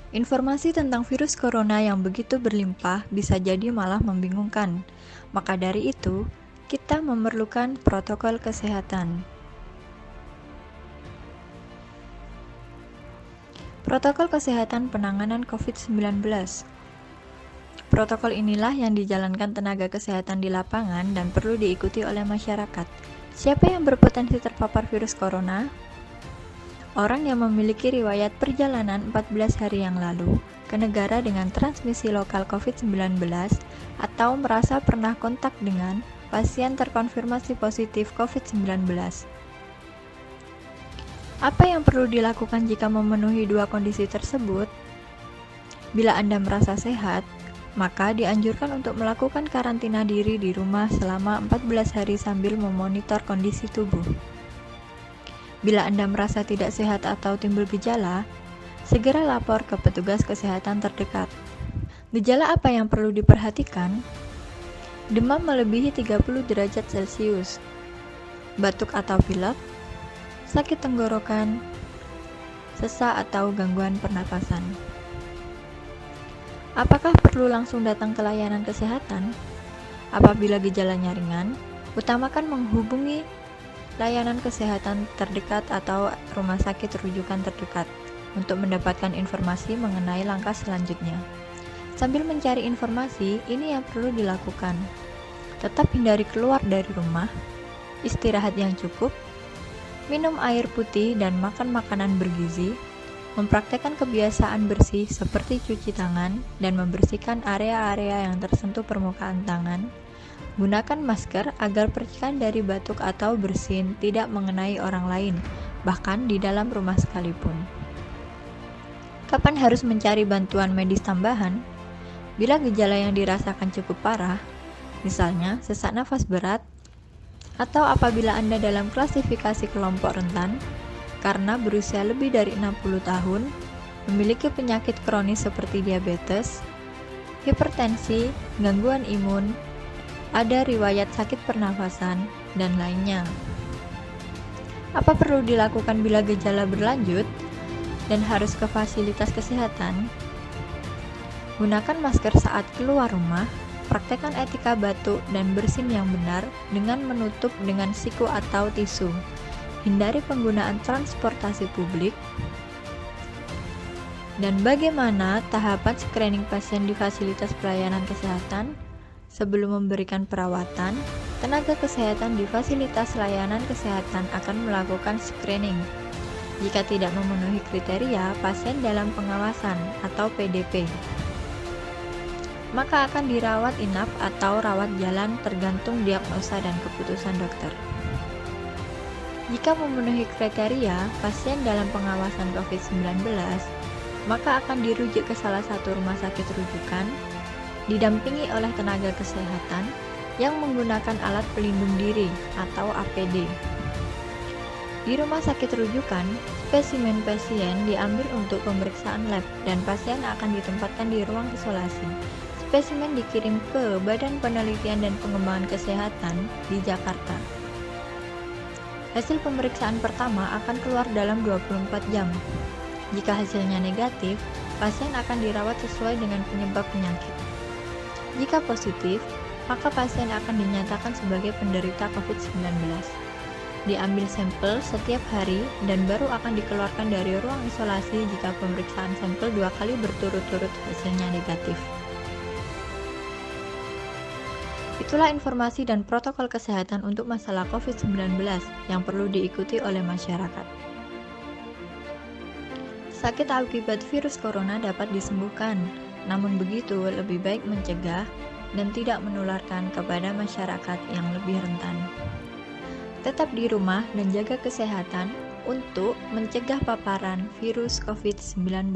Informasi tentang virus corona yang begitu berlimpah bisa jadi malah membingungkan. Maka dari itu, kita memerlukan protokol kesehatan. Protokol kesehatan penanganan COVID-19. Protokol inilah yang dijalankan tenaga kesehatan di lapangan dan perlu diikuti oleh masyarakat. Siapa yang berpotensi terpapar virus corona? Orang yang memiliki riwayat perjalanan 14 hari yang lalu ke negara dengan transmisi lokal COVID-19 atau merasa pernah kontak dengan pasien terkonfirmasi positif COVID-19. Apa yang perlu dilakukan jika memenuhi dua kondisi tersebut? Bila Anda merasa sehat, maka dianjurkan untuk melakukan karantina diri di rumah selama 14 hari sambil memonitor kondisi tubuh. Bila Anda merasa tidak sehat atau timbul gejala, segera lapor ke petugas kesehatan terdekat. Gejala apa yang perlu diperhatikan? Demam melebihi 30 derajat Celcius, batuk atau pilek, sakit tenggorokan, sesak atau gangguan pernapasan. Apakah perlu langsung datang ke layanan kesehatan? Apabila gejalanya ringan, utamakan menghubungi layanan kesehatan terdekat atau rumah sakit rujukan terdekat untuk mendapatkan informasi mengenai langkah selanjutnya. Sambil mencari informasi, ini yang perlu dilakukan. Tetap hindari keluar dari rumah, istirahat yang cukup, minum air putih dan makan makanan bergizi, mempraktekkan kebiasaan bersih seperti cuci tangan dan membersihkan area-area yang tersentuh permukaan tangan. Gunakan masker agar percikan dari batuk atau bersin tidak mengenai orang lain, bahkan di dalam rumah sekalipun. Kapan harus mencari bantuan medis tambahan? Bila gejala yang dirasakan cukup parah, misalnya sesak nafas berat, atau apabila Anda dalam klasifikasi kelompok rentan, karena berusia lebih dari 60 tahun, memiliki penyakit kronis seperti diabetes, hipertensi, gangguan imun, ada riwayat sakit pernafasan, dan lainnya. Apa perlu dilakukan bila gejala berlanjut dan harus ke fasilitas kesehatan? Gunakan masker saat keluar rumah, praktekkan etika batuk dan bersin yang benar dengan menutup dengan siku atau tisu. Hindari penggunaan transportasi publik. Dan bagaimana tahapan screening pasien di fasilitas pelayanan kesehatan? Sebelum memberikan perawatan, tenaga kesehatan di fasilitas layanan kesehatan akan melakukan screening. Jika tidak memenuhi kriteria pasien dalam pengawasan atau PDP, maka akan dirawat inap atau rawat jalan tergantung diagnosa dan keputusan dokter. Jika memenuhi kriteria pasien dalam pengawasan COVID-19, maka akan dirujuk ke salah satu rumah sakit rujukan, didampingi oleh tenaga kesehatan yang menggunakan alat pelindung diri atau APD. Di rumah sakit rujukan, spesimen pasien diambil untuk pemeriksaan lab dan pasien akan ditempatkan di ruang isolasi. Spesimen dikirim ke Badan Penelitian dan Pengembangan Kesehatan di Jakarta. Hasil pemeriksaan pertama akan keluar dalam 24 jam. Jika hasilnya negatif, pasien akan dirawat sesuai dengan penyebab penyakit. Jika positif, maka pasien akan dinyatakan sebagai penderita COVID-19. Diambil sampel setiap hari dan baru akan dikeluarkan dari ruang isolasi jika pemeriksaan sampel 2 kali berturut-turut hasilnya negatif. Itulah informasi dan protokol kesehatan untuk masalah COVID-19 yang perlu diikuti oleh masyarakat. Sakit akibat virus corona dapat disembuhkan, namun begitu lebih baik mencegah dan tidak menularkan kepada masyarakat yang lebih rentan. Tetap di rumah dan jaga kesehatan untuk mencegah paparan virus COVID-19.